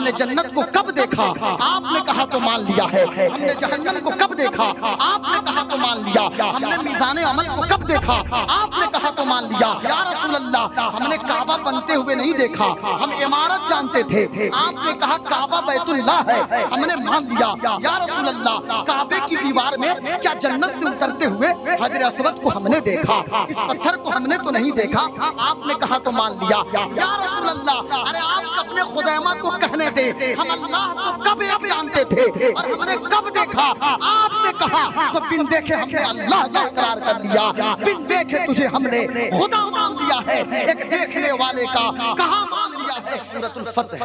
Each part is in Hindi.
हमने जन्नत को कब देखा, आपने कहा तो मान लिया है। हमने जहन्नम को कब देखा, आपने कहा तो मान लिया। हमने मीज़ान अमल को कब देखा, आपने कहा तो मान लिया। या रसूल अल्लाह, हमने काबा बनते हुए नहीं देखा, हम इमारत जानते थे, आपने कहा काबा बैतुल्लाह है, हमने मान लिया। या रसूल अल्लाह, काबे की दीवार में क्या जन्नत से उतरते हुए हजर अस्वद को हमने देखा, इस पत्थर को हमने तो नहीं देखा, आपने कहा तो मान लिया। या रसूल अल्लाह, अरे आप अपने खुदैमा को कहने दे, हम अल्लाह को कब एक जानते थे और हमने कब देखा, आपने कहा तो बिन देखे हमने अल्लाह का इकरार कर लिया, बिन देखे तुझे हमने खुदा मान लिया है। एक देखने वाले का कहा मान लिया है। सूरतुल फतह,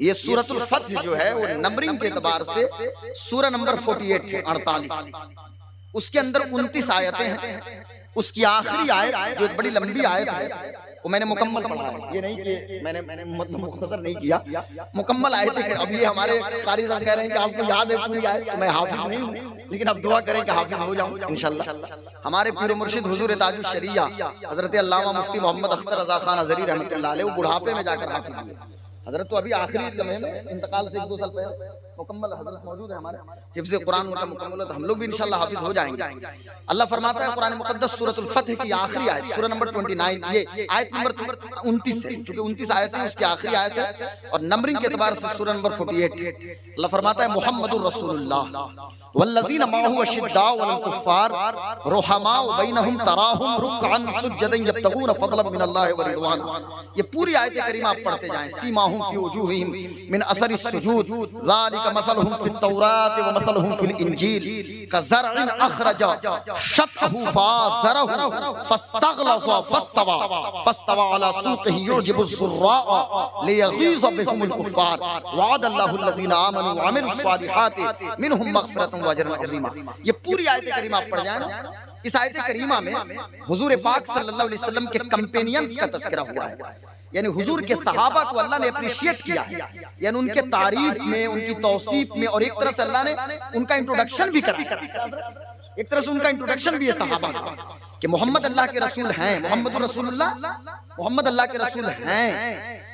ये सूरतुल फतह जो है वो नंबरिंग के एतबार से सूरह नंबर 48 है, 48, उसके अंदर 29 आयतें हैं। उसकी आखिरी आयत जो एक बड़ी लंबी आयत है वो मैंने मुकम्मल पढ़ा है, ये नहीं कि मैंने मुख्तसर नहीं किया, मुकम्मल आयत है। अब ये हमारे कारी साहब कह रहे हैं कि आपको याद है पूरी आयत, तो मैं हाफिज नहीं हूँ, लेकिन अब दुआ करें कि हाफिज हो जाऊं इंशाल्लाह। हमारे पीर मुर्शिद हुजूर ताजुश शरिया हजरत अल्लामा मुफ्ती मोहम्मद अख्तर रजा खान अजहरी रहमतुल्लाह अलैह, वो बुढ़ापे में जाकर हाफिज हुए। हजरत तो अभी आखिरी लम्हे में इंतकाल से 1-2 साल पहले मुकम्मल हजरत मौजूद है हमारे, हिफ्ज़ कुरान उनका मुकम्मल है, तो हम लोग भी इंशाल्लाह हाफिज हो जाएंगे। अल्लाह फरमाता है कुरान मुक़द्दस सूरतुल फतह की आखिरी आयत, सूरह नंबर 29, ये आयत नंबर 29 है, क्योंकि 29 आयतें उसकी आखिरी आयत है और नंबरिंग के एतबार से सूरह नंबर 48। अल्लाह फरमाता है मुहम्मदुर रसूलुल्लाह वल्लज़ीना माहू अशिद्दाउ अलल कुफ़्फ़ार रुहमाउ बैनहुम तराहुम रुक्अन सुज्जदन यब्तगून फ़ज़लन मिनल्लाहि व रिज़वाना। ये पूरी आयत करीमा आप पढ़ते जाएं। सीमाहुम फ़ी वजूहिहिम मिन असरिस सुजूद ज़ालिका मसलुहुम फ़ित तौरात व मसलुहुम फ़िल इंजील कज़रअन अख़रज शतअहु फ़ाज़रहु फ़स्तग़लज़ फ़स्तवा अला सूक़िही युजिबुज़ ज़ुर्राअ लियग़ीज़ बिहिमुल कुफ़्फ़ार वअदल्लाहु अल्लज़ीना आमनू व अमिलुस सालिहाति मिनहुम मग़फ़िरतुन व अजरुन अज़ीमा। ये पूरी आयत करीमा आप पढ़ जाएं ना, इस आयत करीमा में हुजूर पाक सल्लल्लाहु अलैहि वसल्लम के कंपेनियंस का तज़किरा हुआ है, यानी हुजूर के सहाबा को अल्लाह ने अप्रिशिएट किया है, यानी उनके तारीफ में, उनकी तौसीफ में, और एक तरह से अल्लाह ने उनका इंट्रोडक्शन भी कराया। एक तरह से उनका इंट्रोडक्शन भी है सहाबा का कि मोहम्मद अल्लाह के रसूल हैं, मोहम्मद रसूलुल्लाह, मोहम्मद अल्लाह के रसूल हैं।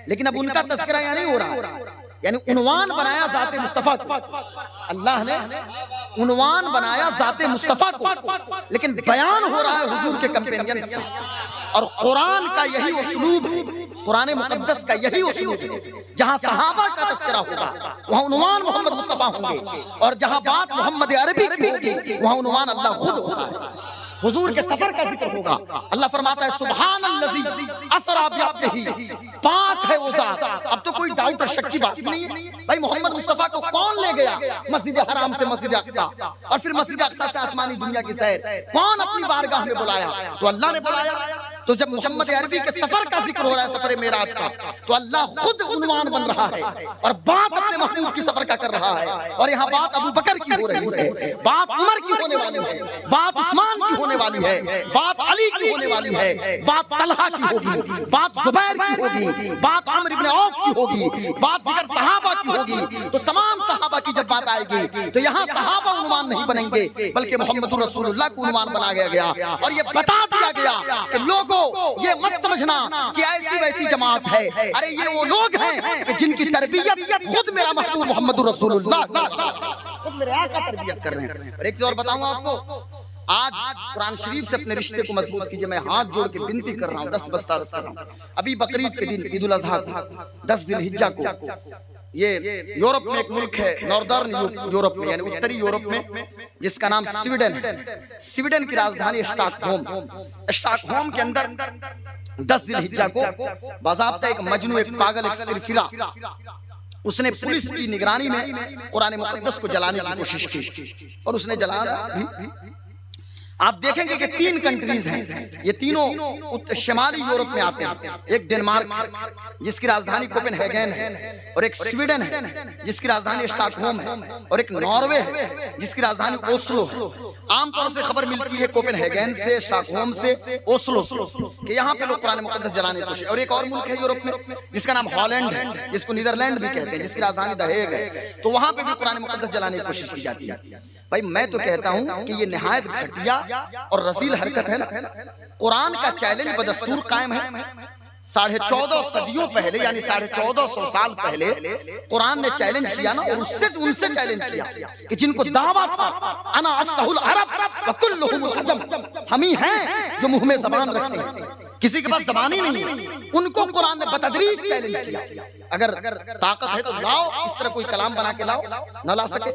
लेकिन अब उनका तज़किरा यहाँ नहीं हो रहा है, यानी उन्वान बनाया ज़ाते मुस्तफ़ा को, अल्लाह ने उन्वान बनाया ज़ाते मुस्तफ़ा को, लेकिन बयान हो रहा है हुजूर के कंपेनियंस का। और कुरान का यही उस्लूब है, कुरान मुक़द्दस का यही उस्लूब है, जहाँ सहाबा का तज़किरा होगा वहाँ उन्वान मोहम्मद मुस्तफ़ा होंगे, और जहाँ बात मोहम्मद अरबी की होगी वहाँ उन्वान अल्लाह खुद होता है। हुजूर के सफर का जिक्र होगा, अल्लाह फरमाता है सुब्हानल्लज़ी असरा बिअब्दिही, पाक है वो ज़ात। अब तो कोई डाउट और शक की बात ही नहीं है भाई, मोहम्मद मुस्तफ़ा को कौन ले गया मस्जिद हराम से मस्जिद अक़सा, और फिर मस्जिद अक़सा से आसमानी दुनिया की सैर, कौन अपनी बारगाह में बुलाया? तो अल्लाह ने बुलाया। तो जब मोहम्मद अरबी के सफर का जिक्र हो रहा है, सफर मेराज का, तो अल्लाह खुद उन्वान बन रहा है और बात अपने महबूब की सफर का कर रहा है। और यहाँ बात अबू बकर की हो रही है, बात उमर की होने वाली है, बात उस्मान की होने वाली है, बात अली की होने वाली है, बात तलहा की होगी, बात जुबैर की होगी, बात अम्र इब्न औफ की होगी, बात दीगर सहाबा की होगी। तो तमाम सहाबा की जब बात आएगी तो यहाँ सहाबा उन्वान नहीं बनेंगे, बल्कि मोहम्मद रसूलुल्लाह को उन्वान बनाया गया। और ये बता दिया गया कि लोगों ये मत समझना कि ऐसी वैसी जमात है, अरे ये वो लोग हैं कि जिनकी तरबियत खुद मेरा महबूब मोहम्मद रसूलुल्लाह कर रहा है, खुद मेरे आका तरबियत कर रहे हैं। और एक चीज और बताऊं आपको, आज कुरान शरीफ से अपने रिश्ते को मजबूत कीजिए। मैं हाथ जोड़ के विनती कर रहा हूँ, 10 बस्ता अर्ज कर रहा हूँ। अभी बकरीद के दिन ईद उल अज़हा को 10 ज़िलहिज्जा को, ये यूरोप में एक मुल्क है, नॉर्दर्न यूरोप में, यानी उत्तरी यूरोप में, जिसका नाम स्वीडन है। स्वीडन की राजधानी स्टॉकहोम, स्टॉकहोम के अंदर 10 ज़िलहिज्जा को बाज़ाब्ता एक मजनू, एक पागल, एक सिरफिरा, उसने पुलिस की निगरानी में कुरान मुक़द्दस को जलाने की कोशिश की और उसने जलाया भी। आप देखेंगे कि 3 कंट्रीज हैं, ये तीनों शिमाली यूरोप में आते हैं। एक डेनमार्क जिसकी राजधानी कोपेनहेगन है, और एक स्वीडन है जिसकी राजधानी स्टॉकहोम है, और एक नॉर्वे है जिसकी राजधानी ओस्लो है। आमतौर से खबर मिलती है कोपेनहेगन से, स्टॉकहोम से, ओस्लो से, कि यहाँ पे लोग कुरान मुक़द्दस जलाने की कोशिश। और एक और मुल्क है यूरोप में जिसका नाम हॉलैंड है, जिसको नीदरलैंड भी कहते हैं, जिसकी राजधानी द हेग है, तो वहां पे भी कुरान मुक़द्दस जलाने की कोशिश की जाती है। भाई मैं तो कहता हूं कि ये निहायत घटिया और रसील हरकत है ना। कुरान का चैलेंज बदस्तूर कायम है, 1450 सदियों पहले यानी 1450 साल पहले कुरान ने चैलेंज किया ना, और उससे उनसे चैलेंज किया कि जिनको दावा था अना अफ़सहुल अरब व कुल्लुहुमुल अजम, हम ही हैं जो मुंह में जबान रखते हैं, किसी के पास जबान ही नहीं है, उनको कुरान ने बतदरीज चैलेंज किया। अगर ताकत है तो लाओ, इस तरह कोई कलाम बना के लाओ, न ला सके।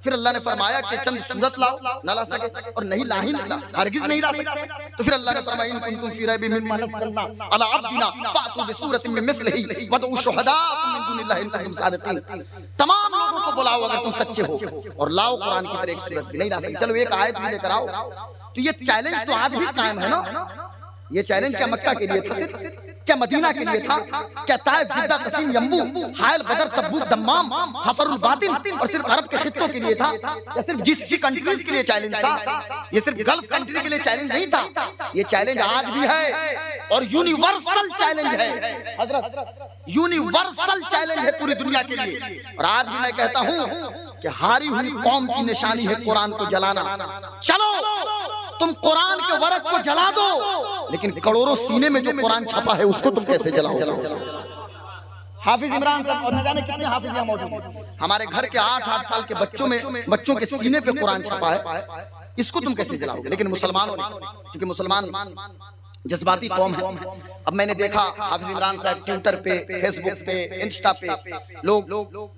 फिर अल्लाह ने फरमाया कि चंद सूरत लाओ, न ला सके, और नहीं ला ही नहीं, हरगिज नहीं ला सकते। तो फिर अल्लाह ने फरमाया इन कुंतुम फी रैबिम मिम्मा नज़्ज़लना अला अब्दिना फ़अतू बिसूरतिन मिन मिस्लिही वदउ शुहदाअकुम मिन दुनिल्लाहि इन कुंतुम सादिक़ीन, तमाम लोगों को बुलाओ अगर तुम सच्चे हो, और लाओ कुरान की तरह एक सूरत भी नहीं ला सकते, चलो एक आयत भी लेकर आओ। तो ये चैलेंज तो आज भी कायम है ना। ये चैलेंज क्या मक्का के लिए था सिर्फ, क्या मदीना के लिए था, क्या ताइफ जिद्दा कसीम यम्बू हायल बदर तब्बूक दम्माम हफरुल बातिन और सिर्फ अरब के खित्तों के लिए था, या सिर्फ जिस कंट्रीज के लिए चैलेंज था? ये सिर्फ गल्फ कंट्री के लिए चैलेंज नहीं था, ये चैलेंज आज भी है और यूनिवर्सल चैलेंज है हजरत, यूनिवर्सल चैलेंज है पूरी दुनिया के लिए। और आज भी मैं कहता हूं कि हारी हुई कौम की निशानी है कुरान को जलाना। चलो तुम कुरान के वर्क को जला दो, लेकिन करोड़ों सीने में जो कुरान छपा है उसको तुम कैसे जलाओगे? हाफिज इमरान साहब और न जाने कितने हाफिज यहाँ मौजूद हैं, हमारे घर के 8-8 साल के बच्चों के सीने पे कुरान छपा है, इसको तुम कैसे जलाओगे? लेकिन मुसलमानों ने, क्योंकि मुसलमान जज्बाती कौम है, अब मैंने देखा हाफिज इमरान साहब ट्विटर पे, फेसबुक पे, इंस्टा पे लोग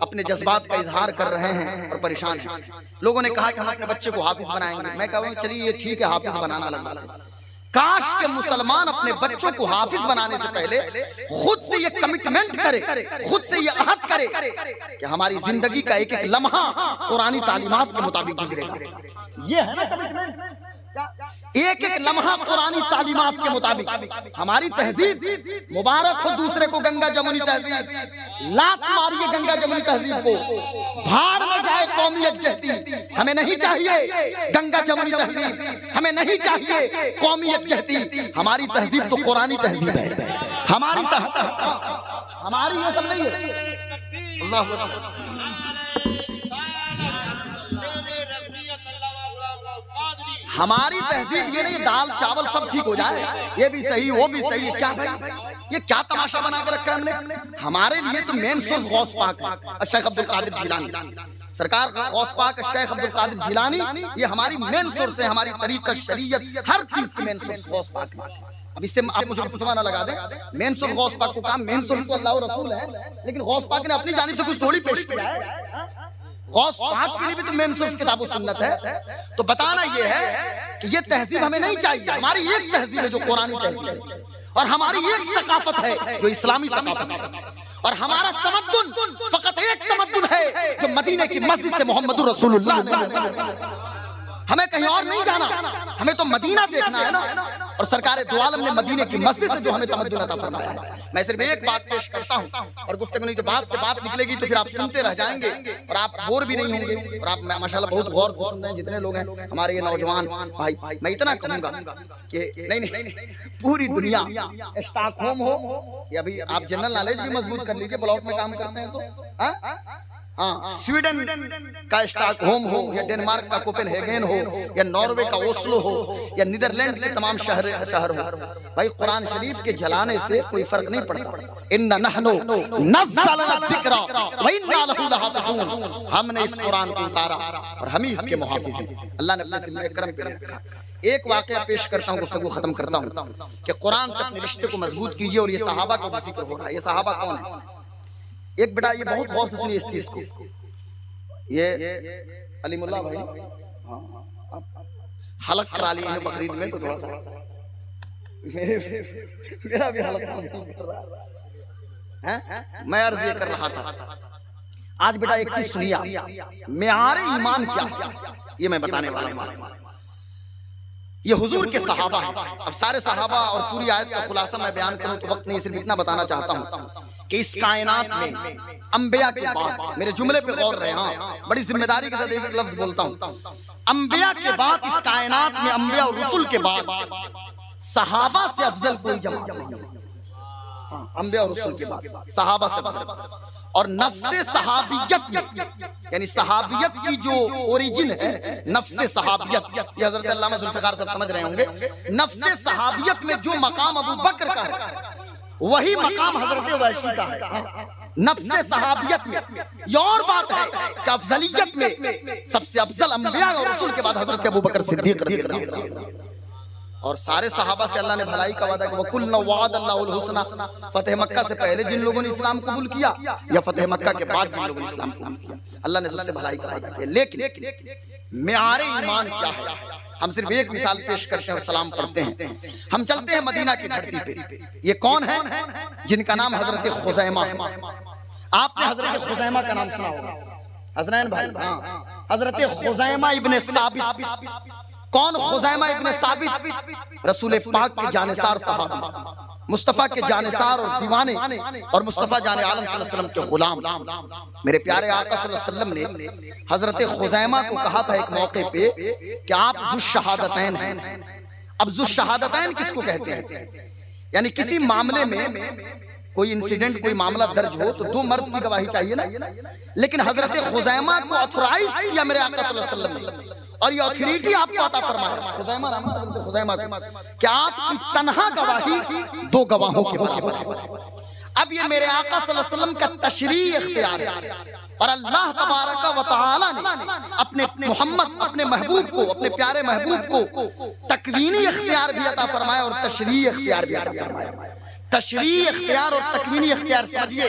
अपने जज्बात का इजहार कर रहे हैं और परेशान हैं। लोगों ने कहा कि हम अपने बच्चे को हाफिज बनाएंगे। मैं कहूँ चलिए ये ठीक है, हाफिज बनाना लगा, काश के मुसलमान अपने बच्चों को हाफिज बनाने से पहले खुद से ये कमिटमेंट करे, खुद से ये अहद करे कि हमारी जिंदगी का एक एक लम्हा कुरानी तालीमात के मुताबिक गुजरेगा। ये है ना कमिटमेंट, एक एक लम्हा कुरानी तालीमात के मुताबिक। हमारी तहजीब मुबारक हो दूसरे को गंगा जमुनी तहजीब, लात मारिए गंगा जमुनी तहजीब को, भाड़ में जाए कौमी यकजहती, हमें नहीं चाहिए गंगा जमुनी तहजीब, हमें नहीं चाहिए कौमी यकजहती। हमारी तहजीब तो कुरानी तहजीब है, हमारी ये सब नहीं है। अल्लाह हमारी तहजीब ये नहीं दाल चावल सब ठीक हो जाए, ये भी सही वो भी सही है। क्या भाई ये क्या तमाशा बना के रखा है हमने? हमारे लिए तो मेन सोर्स गौस पाक है शेख अब्दुल कादिर जिलानी सरकार, गौस पाक शेख अब्दुल कादिर जिलानी, ये हमारी मेन सोर्स है, हमारी तरीक़त शरीयत हर चीज की मेन सोर्स गौस पाक है। अब इससे आप मुझे फतवा ना लगा दें, मेन सोर्स गौस पाक को काम, मेन सोर्स तो अल्लाह और रसूल है, लेकिन गौस पाक ने अपनी जानिब से कुछ थोड़ी पेश किया है। गौस पाक के लिए भी तो मेन सोर्स किताब सुन्नत है। तो बताना ये है कि ये तहजीब हमें नहीं चाहिए, हमारी एक तहजीब है जो कुरानी तहजीब है, और हमारी एक सकाफत है जो इस्लामी सकाफत है, और हमारा तमद्दुन फकत एक तमद्दुन है जो मदीने की मस्जिद से मोहम्मद रसूलुल्लाह ने, हमें कहीं और नहीं जाना, हमें तो मदीना देखना है ना। और सरकार दो आलम ने मदीने की मस्जिद से जो हमें तमद्दुन अता फरमाया है। मैं सिर्फ एक बात पेश करता हूं और गुफ्तगू नहीं तो बात से बात निकलेगी तो फिर आप सुनते रह जाएंगे और आप बोर भी नहीं होंगे, और आप माशाल्लाह बहुत गौर से सुन रहे हैं जितने लोग हैं हमारे ये नौजवान भाई। मैं इतना कहूंगा कि नहीं पूरी दुनिया स्टॉकहोम हो या अभी आप जनरल नॉलेज भी मजबूत कर लीजिए, ब्लॉक में काम करते हैं तो स्वीडन का स्टॉकहोम हो या डेनमार्क का कोपेनहेगन हो या नॉर्वे का ओस्लो हो या नीदरलैंड के तमाम शहर हो, भाई कुरान शरीफ के जलाने से कोई फर्क नहीं पड़ता। इन्ना नहनु नज़्ज़लना ज़िक्रा व इन्ना लहू लहाफ़िज़ून, हमने इस कुरान को उतारा और हम ही इसके मुहाफ़िज़ हैं। अल्लाह ने अपने ज़िम्मे करम पे रखा। एक वाक़या पेश करता हूँ, गुफ्तगू खत्म करता हूँ कि कुरान से अपने रिश्ते को मजबूत कीजिए। और ये सहाबा का जो जिक्र हो रहा है, ये सहाबा कौन है? एक बेटा ये बहुत गौर से सुनिए इस चीज को, ये अली मुल्ला भाई हलक करा लिए हैं बकरीद में, तो थोड़ा सा मेरा भी हलक नहीं कर रहा है। मैं अर्ज ये कर रहा था, आज बेटा एक चीज सुनिए, मेआरे ईमान क्या है ये मैं बताने वाला हूं। ये हुजूर के सहाबा है। अब सारे सहाबा और पूरी आयत का खुलासा मैं बयान करूं तो वक्त नहीं, सिर्फ इतना बताना चाहता हूं कि इस कायनात में अंबिया के बाद, मेरे जुमले पे गौर रहे, हाँ बड़ी जिम्मेदारी के साथ एक लफ्ज बोलता हूं, अंबिया के बाद इस कायनात में, अंबिया और रसूल के बाद सहाबा से अफजल कोई जमात नहीं है। हाँ, अंबिया और रसूल के बाद सहाबा से अफजल। और नफ्से सहाबियत में, यानी सहाबियत की जो ओरिजिन है, नफ्से सहाबियत, ये हजरत अल्लामा जुल्फ़िकार साहब समझ रहे होंगे, नफ्से सहाबियत में जो मकाम अबू बकर का है वही मकाम हजरत वैशी का है। नफ्से सहाबियत में ये और बात है कि अफजलियत में सबसे अफजल अंबिया और रसूल के बाद हजरत अबू बकर सिद्दीक रज़ियल्लाहु अन्हु। और सारे सहाबा से अल्लाह ने भलाई का वादा किया, वकुल्ना वअदल्लाहुल हुस्ना। फतेह मक्का से पहले जिन लोगों ने इस्लाम कबूल किया या फतेह मक्का के बाद जिन लोगों ने इस्लाम कबूल किया, अल्लाह ने सबसे भलाई का वादा किया। लेकिन मेआरे ईमान क्या है, हम सिर्फ एक मिसाल पेश करते हैं और सलाम पढ़ते हैं। हम चलते हैं मदीना की धरती पे। ये कौन है? जिनका नाम हजरत खुज़ैमा। आपने हजरत खुज़ैमा का नाम सुना होगा हसनैन भाई। हाँ, हजरत खुज़ैमा इब्ने साबित। कौन खुज़ैमा इब्ने साबित? रसूल पाक के जानेसार सहाबी, मुस्तफा के जानेसार और दीवाने और मुस्तफा जाने आलम सल्लल्लाहु अलैहि वसल्लम के गुलाम। मेरे प्यारे आका सल्लल्लाहु अलैहि वसल्लम ने हजरत खुज़ैमा को कहा था एक मौके पे कि आप ज़ुश्शहादतैन हैं। अब ज़ुश्शहादतैन किसको कहते हैं? यानी किसी मामले में कोई इंसिडेंट, कोई मामला दर्ज हो तो दो मर्द की गवाही चाहिए ना। लेकिन हजरत खुज़ैमा को ऑथराइज किया मेरे आका सल्लल्लाहु अलैहि वसल्लम ने, और ये ऑथोरिटी आपको अता फरमाया खुज़ैमा नाम है हजरत खुज़ैमा को, कि आपकी तन्हा गवाही दो गवाहों के बराबर है। अब ये मेरे आका सल्लल्लाहु अलैहि वसल्लम का तशरीह इख्तियार है, और अल्लाह तबारक व तआला ने अपने मोहम्मद, अपने महबूब को, अपने प्यारे महबूब को तकवीनी इख्तियार भी अता फरमाया और तशरीह इख्तियार भी अता फरमाया। तशरीह इख्तियार और तकवीनी इख्तियार समझिए,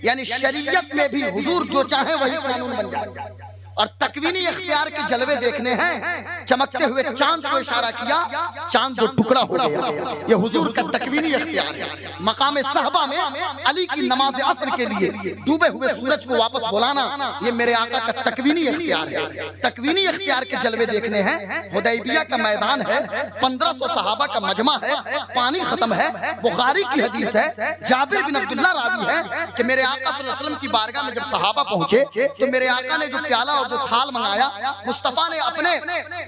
यानी शरीयत में भी हुजूर जो चाहे वही कानून बन जाए। और तकवीनी इख्तियार के जलवे देखने हैं। चमकते हुए चांद को इशारा किया, चांद दो टुकड़ा हो गया। ये हुजूर का तकवीनी इख्तियार है। मकाम सहबा में अली की नमाज असर के लिए डूबे हुए सूरज को वापस बुलाना, ये मेरे आका का तकवीनी इख्तियार है। तकवीनी इख्तियार के जलवे देखने हैं। हुदैबिया का मैदान है, 1500 सहाबा का मजमा है, पानी खत्म है, बुखारी की हदीस है, जाबिर बिन अब्दुल्लाह रावी है कि मेरे आका सल्लल्लाहु अलैहि वसल्लम की बारगाह में जब सहाबा पहुंचे तो मेरे आका ने जो प्याला जो थाल मंगाया, मुस्तफा ने अपने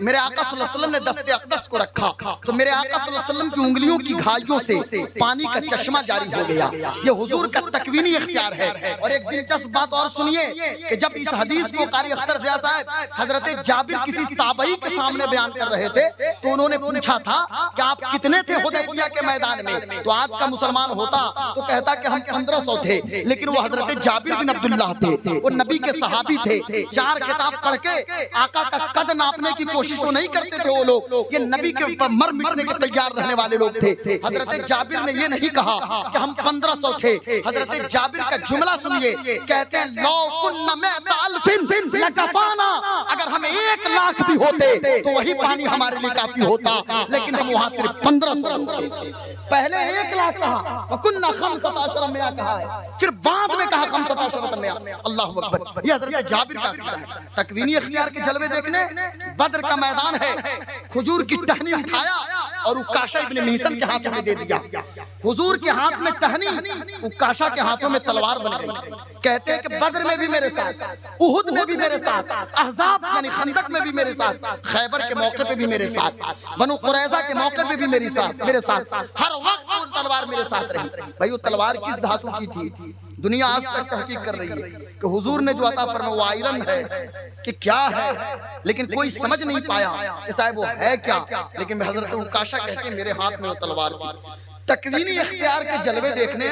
मेरे आका सल्लल्लाहु अलैहि वसल्लम ने दस्ते अक़दस को रखा तो मेरे आका सल्लल्लाहु अलैहि वसल्लम की उंगलियों की घाइयों से पानी का चश्मा जारी हो गया। ये हुजूर का तकवीनी इख्तियार है। और एक दिलचस्प बात और सुनिए कि जब इस हदीस को कारी अख्तर ज़िया साहब हजरत जाबिर किसी ताबई के सामने बयान कर रहे थे तो उन्होंने पूछा था कि आप कितने थे हुदैबिया के मैदान में? तो आज का मुसलमान होता तो कहता कि हम 1500 थे, लेकिन वो हजरत जाबिर बिन अब्दुल्लाह थे, वो नबी के सहाबी थे। 4 किताब पढ़ के आका का कद नापने की कोशिश वो नहीं करते थे। वो लोग ये नबी के ऊपर मर मिटने के तैयार रहने वाले लोग थे। हजरत जाबिर ने ये नहीं कहा कि हम 1500 थे। हजरत जाबिर का जुमला सुनिए, कहते हैं लौ कुन्ना मिअत अल्फिन लकफाना, अगर हम 1 लाख भी होते तो वही पानी हमारे लिए काफी होता, लेकिन हम वहां सिर्फ 1500 लोग थे। पहले 1 लाख कहा, कुन्ना खमसता मिया कहा है, फिर बाद में कहा खमसता मिया। अल्लाहु अकबर। ये हजरत जाबिर का अकीदा है। तकवीनी इख्तियार के जलवे देखने, बद्र का मैदान है, खजूर की टहनी उठाया और उकाशा इब्ने मिहसन के हाथों में दे दिया। हुजूर के हाथ में टहनी, उकाशा के हाथों में तलवार बन गई। कहते हैं कि बद्र में भी मेरे साथ, उहुद में भी मेरे साथ, अहज़ाब यानी खंदक में भी मेरे साथ, खैबर के मौके पे भी मेरे साथ, बनु कुरैज़ा के मौके पे भी मेरे साथ, हर वक्त वो तलवार मेरे साथ रही। भाई वो तलवार किस धातु की थी? दुनिया आज तक तहकीक कर रही है कि हुजूर ने जो अता फरमाया वो आयरन है कि क्या है, लेकिन कोई समझ नहीं पाया कि साहब वो है क्या। लेकिन हजरत उकाशा कहते हैं मेरे हाथ में वो तलवार थी। तकवीनी इख्तियार के जलवे देखने,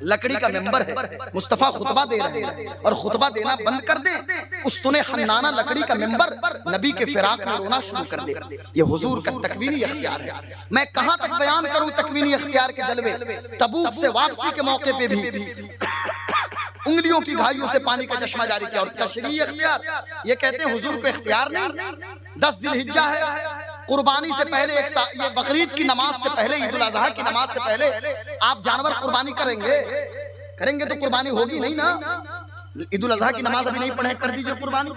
लकड़ी का मेंबर है, मुस्तफा खुतबा दे रहे हैं और खुतबा देना बंद कर दे, उस्तुने हन्नाना लकड़ी का मेंबर नबी के फिराक में रोना शुरू कर दे। ये हुजूर का तकवीनी इख्तियार है। मैं कहां तक बयान करूं तकवीनी इख्तियार के जलवे। तबूक से वापसी के मौके पे भी उंगलियों की घाइयों से पानी का चश्मा जारी किया। और तशरीह इख्तियार, ये कहते हैं हुजूर को इख्तियार नहीं। 10 जिलहिज्जा है, कुर्बानी से पहले ये बकरीद की नमाज से पहले, ईद उल अज़हा की नमाज से पहले आप जानवर कुर्बानी करेंगे तो कुर्बानी होगी नहीं ना। ईद उल अज़हा की नमाज अभी नहीं पढ़े, कर दीजिए कुर्बानी।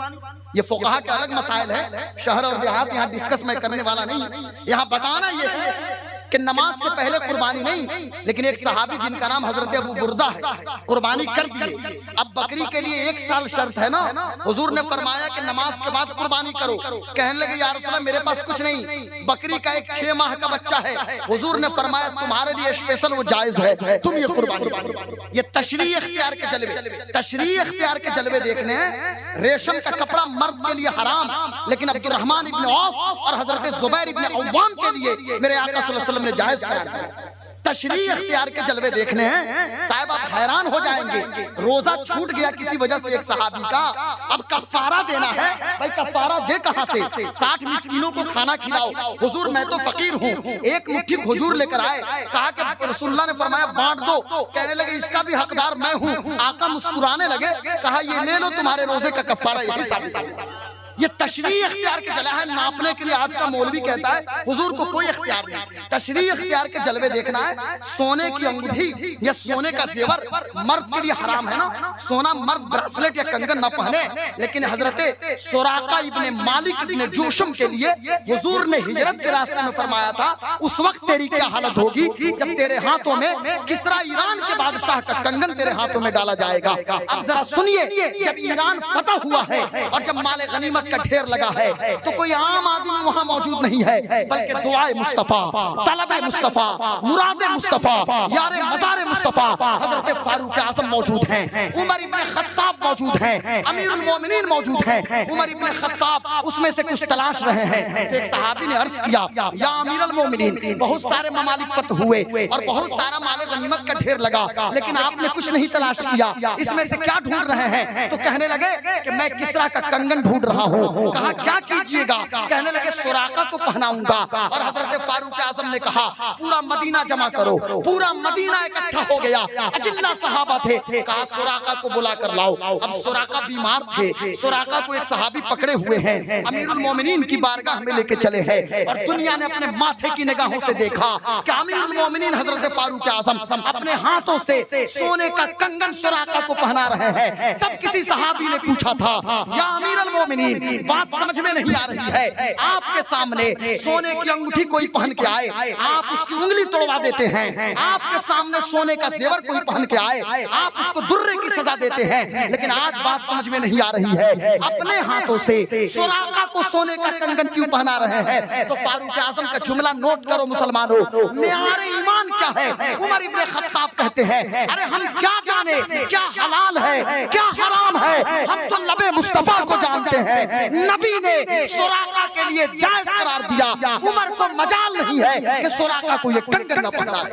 ये फुक़हा के अलग मसाइल है, शहर और देहात यहाँ डिस्कस मैं करने वाला नहीं। यहाँ बताना ये है कि नमाज से पहले कुर्बानी नहीं, लेकिन एक सहाबी जिनका नाम हजरत अबू बुर्दा है, कुर्बानी कर दिए। अब बकरी के लिए 1 साल शर्त है ना। हुजूर ने फरमाया कि नमाज के बाद कुर्बानी करो। कहने लगे या रसूल अल्लाह मेरे पास कुछ नहीं, बकरी का एक 6 माह का बच्चा है। हुजूर ने फरमाया तुम्हारे लिए स्पेशल वो जायज है, तुम ये कुर्बानी करो। ये तशरीह इख्तियार के जलवे, तशरीह इख्तियार के जलवे देखने हैं। रेशम का कपड़ा मर्द के लिए हराम, लेकिन अब्दुर्रहमान इब्न औफ और हजरत जुबैर इब्न अव्वाम के लिए मेरे आका सल्लल्लाहु अलैहि वसल्लम ने जायज करार दिया। तशरीह इख्तियार के जलवे देखने हैं साहब, आप हैरान हो जाएंगे। रोजा छूट गया किसी वजह से एक सहाबी का, अब कफारा देना है। भाई कफारा दे कहां से? 60 मिस्कीनों को खाना खिलाओ। हुजूर मैं तो फकीर हूँ, एक मुट्ठी खजूर लेकर आए, कहा कि रसूलुल्लाह ने फरमाया बांट दो। कहने लगे इसका भी हकदार मैं हूँ। आका मुस्कुराने लगे, कहा ये ले लो, तुम्हारे रोजे का कफारा यही साबित है। ये तशरीह इख्तियार के जला है नापने के लिए। आज का मौलवी कहता है हुजूर को कोई इख्तियार नहीं। तशरीह इख्तियार के जलवे देखना है। सोने की अंगूठी या सोने का जेवर मर्द के लिए हराम है ना, सोना मर्द ब्रेसलेट या कंगन न पहने, लेकिन हजरत सुराका इब्ने मालिक इब्ने जोशम के लिए हुजूर ने हिजरत के रास्ते में फरमाया था, उस वक्त तेरी क्या हालत होगी जब तेरे हाथों में किसरा ईरान के बादशाह का कंगन तेरे हाथों में डाला जाएगा। अब जरा सुनिए, जब ईरान फतह हुआ है और जब माले गनीमत का ढेर लगा है तो कोई आम आदमी वहां मौजूद नहीं है, बल्कि दुआए मुस्तफा, तलबे मुस्तफा, मुरादे मुस्तफा, यारे मज़ारे मुस्तफा हजरत फारूक आज़म मौजूद हैं, उमर इब्ने खत्ताब मौजूद हैं, अमीरुल मोमिनीन मौजूद हैं। उमर इब्ने खत्ताब उसमें से कुछ तलाश रहे हैं। तो एक सहाबी ने अर्ज किया, या अमीरुल मोमिनीन, बहुत सारे ममालिक फतह हुए और बहुत सारा माले गनीमत का ढेर लगा, लेकिन आपने कुछ नहीं तलाश किया, इसमें से क्या ढूंढ रहे हैं? तो कहने लगे कि मैं किसरा का कंगन ढूंढ रहा हूँ। कहा क्या कीजिएगा? कहने लगे सुराका को पहनाऊंगा। और हजरत फारूक आज़म ने कहा पूरा मदीना जमा करो। पूरा मदीना इकट्ठा हो गया, अजिल्ला सहाबा थे। कहा सुराका को बुला कर लाओ। अब सुराका बीमार थे, सुराका को एक सहाबी पकड़े हुए हैं, अमीरुल मोमिनीन की बारगाह में लेके चले हैं और दुनिया ने अपने माथे की निगाहों से देखा कि अमीरुल मोमिनीन हजरत फारूक आज़म अपने हाथों से सोने का कंगन सुराका को पहना रहे हैं। तब किसी सहाबी ने पूछा था, या अमीरुल मोमिनीन, बात समझ में नहीं आ रही है, आपके सामने सोने की अंगूठी कोई पहन के आए, आप उसकी उंगली तोड़वा देते हैं। आपके सामने सोने का जेवर कोई पहन के आए, आप उसको दुर्रे की सजा देते हैं। लेकिन आज बात समझ में नहीं आ रही है, अपने हाथों से सुराका को सोने का कंगन क्यों पहना रहे हैं? तो फारूक आज़म का जुमला नोट करो मुसलमानों, मेयारे ईमान क्या है? उमर इब्ने खत्ताब कहते हैं, अरे हम क्या जाने क्या हलाल है क्या हराम है, हम तो लबे मुस्तफा को जानते हैं। नबी ने सुराका के लिए जायज करार दिया, उमर को मजाल नहीं है कि सुराका को ये कंगन न पकड़ाए।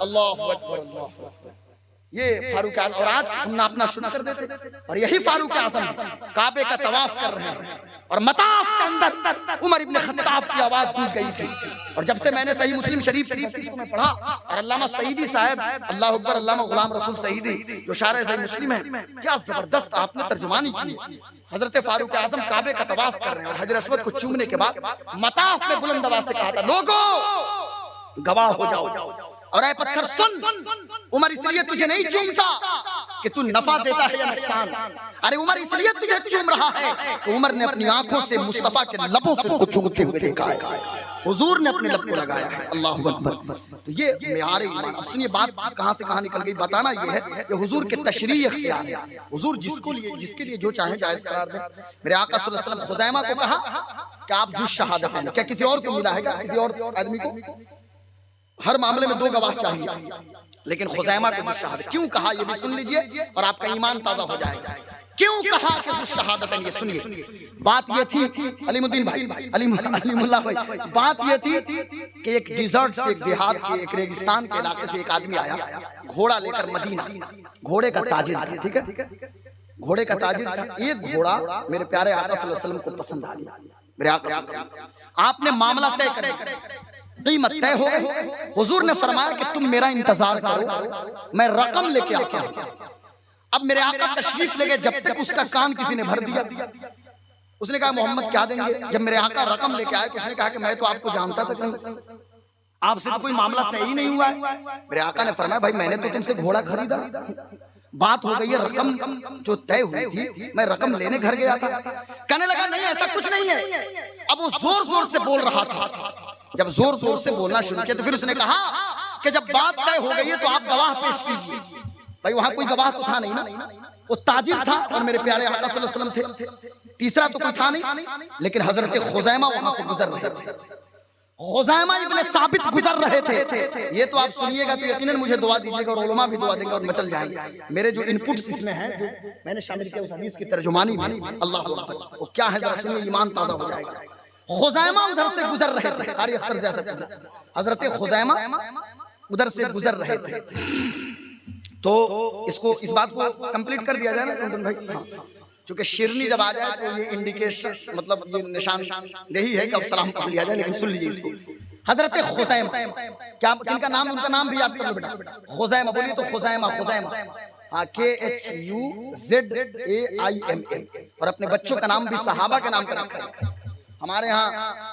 अल्लाहु अकबर, अल्लाहु अकबर। ये फारूक आज़म, और आज हम नापना शुरू कर देते और यही फारूक आज़म काबे का तवाफ कर रहे हैं और मताफ के अंदर उमर इब्ने खत्ताब की आवाज गूंज गई थी। और जब से मैंने सही मुस्लिम शरीफ की हदीस को मैं पढ़ा और अल्लामा सईदी साहब, अल्लाह अकबर, अल्लामा गुलाम रसूल सईदी जो शारे सही मुस्लिम है, क्या जबरदस्त आपने तर्जुमानी की। हजरत फारूक आज़म काबे का तवाफ कर रहे हैं और हजर अस्वद को चूमने के बाद मताफ में बुलंद आवाज से कहा था, लोगों गवाह हो जाओ और ऐ पत्थर सुन, उमर इसलिए तुझे नहीं चूमता कि तू नफा देता है या नुकसान, अरे उमर इसलिए तुझे चूम रहा है कि उमर ने अपनी आंखों से मुस्तफा के लबों से उसको चूमते हुए देखा है, हुजूर ने अपने लब को लगाया है। अल्लाहु अकबर। तो ये मेयारे ईमान। अब सुनिए बात कहां से कहां निकल गई। बताना ये है कि हुजूर के तशरीह इख्तियार है, हुजूर जिसके लिए जो चाहे जायज करार दे। मेरे आका सल्लल्लाहु अलैहि वसल्लम खुज़ैमा को कहा कि आप जुज़ शहादत हैं, क्या किसी और को मिला है? किसी और आदमी को हर मामले में 2 गवाह चाहिए, लेकिन खुज़ैमा को जुज़ शहादत क्यों कहा ये भी सुन लीजिए और आपका ईमान ताजा हो जाएगा। क्यों कहा कि जुज़ शहादत है? ये सुनिए। बात ये थी अलीमुद्दीन भाई, अलीमुल्ला भाई, बात ये थी कि एक डिजर्ट से, एक देहात के, एक रेगिस्तान के इलाके से एक आदमी आया घोड़ा लेकर मदीना। घोड़े का ताजिर था, ठीक है, घोड़े का ताजिर था। एक घोड़ा मेरे प्यारे आका सल्लल्लाहु अलैहि वसल्लम को पसंद आ गया। मेरे आका आपने मामला तय कर दिया, कीमत तय हो गई। हुजूर ने फरमाया कि तुम मेरा इंतजार करो, मैं रकम लेके आता हूं। अब मेरे आका तशरीफ ले गए, जब तक उसका कान किसी ने भर दिया। उसने कहा मोहम्मद क्या देंगे? जब मेरे आका रकम लेके आए तो उसने कहा कि मैं तो आपको जानता तक नहीं, आपसे तो कोई मामला तय ही नहीं हुआ है। मेरे आका ने फरमाया भाई मैंने तो तुमसे घोड़ा खरीदा, बात हो गई है, रकम जो तय हुई थी मैं रकम लेने घर गया था। कहने लगा नहीं ऐसा कुछ नहीं है। अब वो जोर जोर से बोल रहा था। जब जोर जोर से बोलना शुरू किया तो फिर उसने कहा कि जब बात तय हो गई है तो आप गवाह पेश कीजिए। भाई वहां कोई गवाह तो था नहीं ना, वो ताजिर था और मेरे प्यारे आका सल्लल्लाहु अलैहि वसल्लम थे, तीसरा तो कोई था नहीं। लेकिन हजरत खुज़ैमा वहां से गुजर रहे थे, खुज़ैमा इब्ने साबित गुजर रहे थे। ये तो आप सुनिएगा तो यकीनन मुझे दुआ दीजिएगा और उलमा भी दुआ देंगे और मचल जाएंगे। मेरे जो इनपुट्स इसमें हैं, जो मैंने शामिल किया उस हदीस की तर्जुमानी में, अल्लाह अकबर, वो क्या है जरा सुनिए, ईमान ताजा हो जाएगा। खुज़ैमा उधर से गुजर रहे थे, कारी अख्तर जैसा हजरत खुज़ैमा उधर से गुजर रहे थे। तो इसको इस बात को कंप्लीट कर दिया जाए ना टुनटुन भाई। हाँ, क्योंकि शेरनी जब आ जाए तो ये इंडिकेशन मतलब ये निशान यही है कि अब सलाम पढ़ लिया जाए, लेकिन सुन लीजिए इसको। हजरत खुज़ैमा, क्या किनका नाम, उनका नाम भी याद कर लो बेटा। खुज़ैमा बोलिए तो खुज़ैमा, खुज़ैमा हाँ KHUZAIMA। और अपने बच्चों का नाम भी सहाबा के नाम पर रखा है। हमारे यहाँ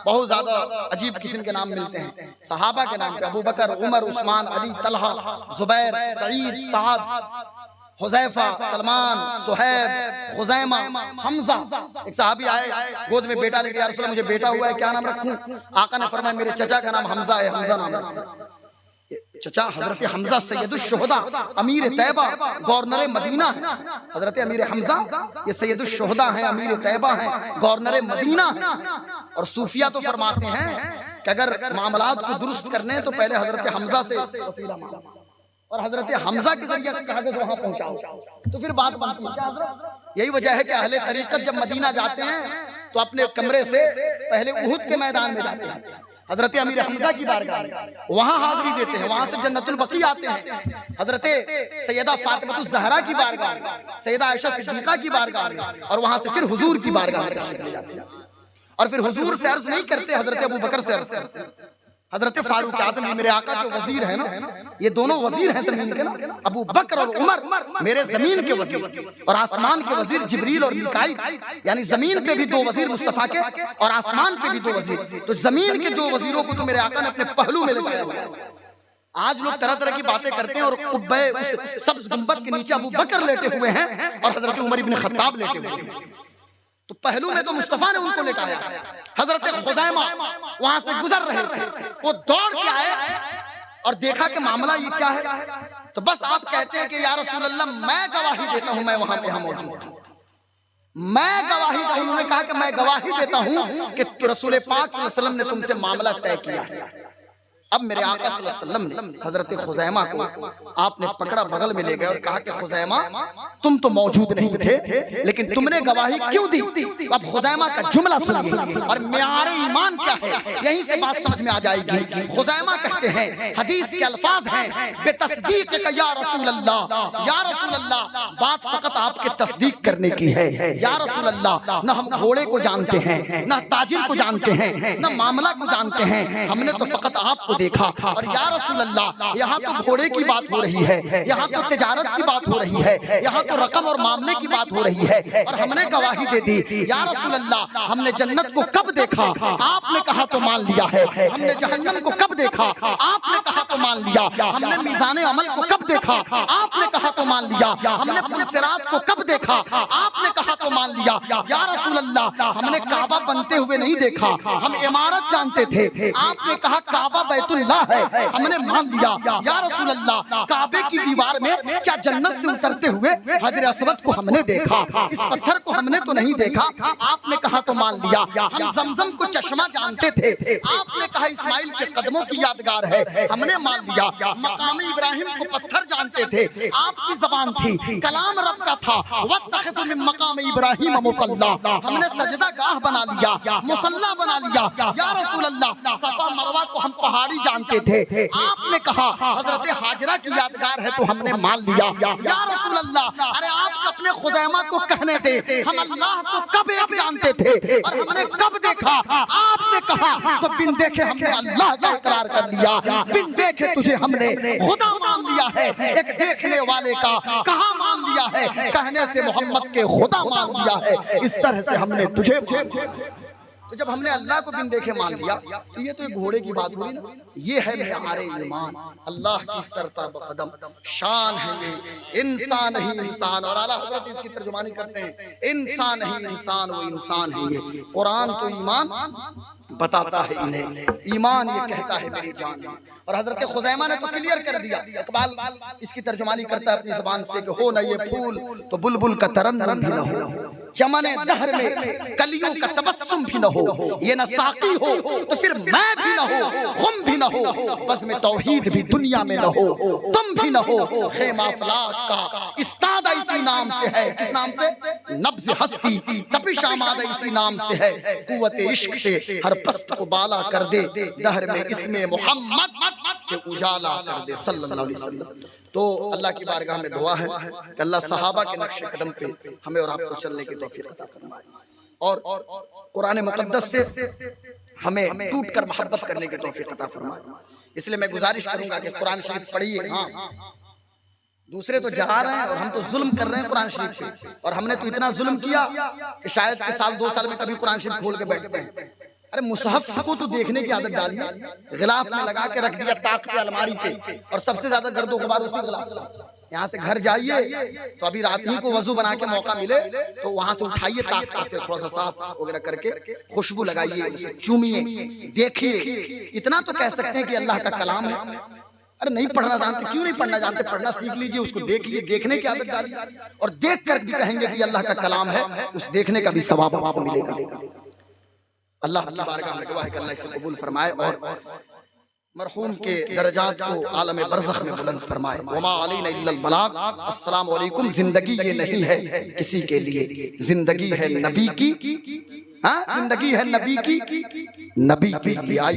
बहुत ज्यादा अजीब किस्म के नाम मिलते हैं सहाबा के नाम पे, अबू बकर, उमर, उस्मान, अली, तलहा, जुबैर, सईद, साद, हुज़ैफा, सलमान, सुहैब, खुज़ैमा, हमजा। एक सहाबी आए गोद में बेटा लेके, या रसूल अल्लाह मुझे बेटा हुआ है, क्या नाम रखूं? आका ने फरमाया मेरे चचा का नाम हमजा है, हमजा नाम रखो। चचा हजरत हमजा सैयदुश शुहदा, अमीर तैयबा, गवर्नर मदीना है। हजरत अमीर हमजा ये सैयदुश शुहदा हैं, अमीर तैयबा हैं, गवर्नर मदीना है। और सूफिया तो फरमाते हैं कि अगर मामलात को दुरुस्त करने तो पहले हजरत हमजा से वसीला मांगो और हजरत हमजा के जरिए कागज वहां पहुंचाओ, तो फिर बात बनती है। क्या हजरत यही वजह है कि अहले तरीकत जब मदीना जाते हैं तो अपने कमरे से पहले उहुद के मैदान में जाते हैं, हजरत अमीर हमजा की बारगाह में वहां हाजिरी देते हैं, वहां से जन्नतुल बकी आते हैं, हजरत सैयदा फातिमा ज़हरा की बारगाह में, सैयदा आयशा सिद्दीका की बारगाह में, और वहां से फिर हुजूर की बारगाह में तशरीफ ले जाते हैं। और फिर हुजूर से अर्ज नहीं करते, हजरत अबू बकर से अर्ज करते हैं। हजरत फारूक आज़म ये मेरे आका के वजीर है ना, ये दोनों वजीर हैं जमीन के ना, अबू बकर और उमर मेरे जमीन के वजीर, और आसमान के वजीर जिब्रील और मीकाईल, यानी जमीन पे भी दो वजीर मुस्तफा के और आसमान पे भी दो वजीर। तो जमीन के दो वजीरों को तो मेरे आका ने अपने पहलू में लगाया हुआ है। आज लोग तरह तरह की बातें करते हैं और कुब्बे उस सब्ज गुंबद के नीचे अबू बकर लेटे हुए हैं और हजरत उमर इब्न खत्ताब लेटे हुए हैं, तो पहलू में तो मुस्तफा ने उनको लेटाया। हजरत खुज़ैमा वहां से गुजर रहे थे, वो दौड़ के आए और देखा कि मामला ये क्या है। तो बस आप कहते हैं कि या रसूल अल्लाह मैं गवाही देता हूं, मैं वहां पे मौजूद हूं, मैं गवाही दूं। उन्होंने कहा कि मैं गवाही देता हूं कि रसूल पाक सल्लल्लाहु अलैहि वसल्लम ने तुमसे मामला तय किया है। अब मेरे आका सल्लल्लाहु अलैहि वसल्लम ने हजरत खुज़ैमा को आपने पकड़ा, बगल में ले गए और कहा कि खुज़ैमा तुम तो मौजूद नहीं थे, लेकिन तुमने गवाही क्यों दी? अब खुज़ैमा का जुमला सुनिए और मेयार ईमान क्या है, यहीं से बात समझ में आ जाएगी। खुज़ैमा कहते हैं, हदीस के अल्फाज हैं, बेतस्दीक का या रसूल अल्लाह, या रसूल अल्लाह बात फकत आपके तस्दीक करने की है। या रसूल अल्लाह न हम घोड़े को जानते हैं, न ताजिर को जानते हैं, न मामला को जानते हैं, हमने तो फकत आपको देखा। और या रसूल अल्लाह यहाँ तो घोड़े की बात हो रही है, यहाँ तो तिजारत की बात हो रही है, यहाँ तो रकम और मामले की बात हो रही है, और हमने गवाही दे दी। या रसूल अल्लाह हमने जन्नत को कब देखा? आपने कहा तो मान लिया है। हमने जहन्नम को कब देखा? आपने कहा तो मान लिया। हमने मीज़ाने अमल को कब देखा? आपने कहा तो मान लिया। हमने पुलसिरात को कब देखा? आपने कहा तो मान लिया। या रसूल अल्लाह हमने काबा बनते हुए नहीं देखा, हम इमारत जानते थे, आपने कहा काबा बैतुल्लाह है, हमने मान लिया। या रसूल अल्लाह काबे की दीवार में क्या जन्नत से उतरते हुए हजर अस्वद को हमने देखा? इस पत्थर को हमने तो नहीं देखा, आपने कहा तो मान लिया। हम जमजम को चश्मा जानते थे, आपने कहा इस्माइल के कदमों की यादगार है, हमने मान लिया। मकाम इब्राहिम को पत्थर जानते थे, आपकी जबान थी, कलाम रब का था, वत्तखिज़ु मिन मकाम इब्राहिम मुसल्ला, हमने सजदा गाह बना लिया, मुसल्ला बना लिया। या रसूल अल्लाह सफा मरवा को हम पहाड़ी जानते थे, आपने कहा हजरत हाजरा की यादगार है तो हमने मान लिया। या रसूल अल्लाह अरे आप अपने खुज़ैमा को कहने दे, हम अल्लाह को कब एक जानते थे और हमने कब देखा? आपने कहा तो बिन देखे हमने अल्लाह का इकरार कर लिया, बिन देखे तुझे हमने खुदा मान लिया है। एक देखने वाले का कहा मान लिया है, कहने से मोहम्मद के खुदा मान लिया है। इस तरह से हमने तुझे मान लिया। तो जब हमने अल्लाह को बिन देखे मान लिया तो ये तो एक घोड़े की बात हुई ना। ये है मेयारे ईमान, अल्लाह की सरताब कदम शान है ये, इंसान ही इंसान। और आला हजरत इसकी तर्जुमानी करते हैं, इंसान ही इंसान, वो इंसान है ये। कुरान तो ईमान बताता है इन्हें, ईमान ये कहता है मेरी जान है। और हजरत खुज़ैमा ने तो क्लियर कर दिया, इकबाल इसकी तर्जुमानी करता है अपनी ज़बान से कि हो न ये फूल तो बुलबुल का तरन्नुम भी न हो, चमने दहर में कलियों का तबस्सुम भी न हो, ये न साकी हो तो फिर मैं भी न हो, खुम भी न हो, बस में तौहीद भी दुनिया में न हो, तुम भी न हो, खेमा फलाक का इस्तादा इसी नाम से है। किस नाम से? नब्ज़ हस्ती तपिश आमादा इसी नाम से है। कुव्वत इश्क से हर पस्त को बाला कर दे, दहर में इसमें मोहम्मद से उजाला कर दे सल्लल्लाहु अलैहि वसल्लम। तो अल्लाह की बारगाह में दुआ है कि अल्लाह सहाबा के नक्शे कदम पे हमें और आपको चलने की तौफीक अता फरमाए और कुरान मुक़द्दस से हमें टूट कर मोहब्बत करने की तौफीक अता फरमाए। इसलिए मैं गुजारिश करूंगा कि कुरान शरीफ पढ़िए। हाँ, दूसरे तो जला रहे हैं और हम तो जुल्म कर रहे हैं कुरान शरीफ पे, और हमने तो इतना जुल्म किया कि शायद के साल 2 साल में कभी कुरान शरीफ खोल के बैठते हैं। अरे मुसहफ को तो देखने की आदत डालिए, गिलाफ में लगा के रख दिया ताक पे अलमारी पे, और सबसे ज्यादा गर्दो गुबार उसी गिलाफ। यहाँ से घर जाइए तो अभी रात ही को वजू बना के मौका मिले तो वहां से उठाइए ताक पर से थोड़ा सा साफ वगैरह करके खुशबू लगाइए, उसे चूमिए, देखिए। इतना तो कह सकते हैं कि अल्लाह का कलाम है। अरे नहीं पढ़ना जानते, क्यों नहीं पढ़ना जानते? पढ़ना सीख लीजिए, उसको देखिए, देखने की आदत डालिए, और देख कर भी कहेंगे कि अल्लाह का कलाम है, उस देखने का भी सवाब आपको मिलेगा। अल्लाह की बारगाह में दुआ है कि अल्लाह इसे कबूल फरमाए और मरहूम के दर्जात को आलम बरज़ख में बुलंद फरमाए। वमा अलैना इल्लल बलाग। अस्सलामु अलैकुम। जिंदगी ये नहीं है किसी के लिए, जिंदगी है नबी की। हाँ, जिंदगी है नबी की, नबी के लिए आई।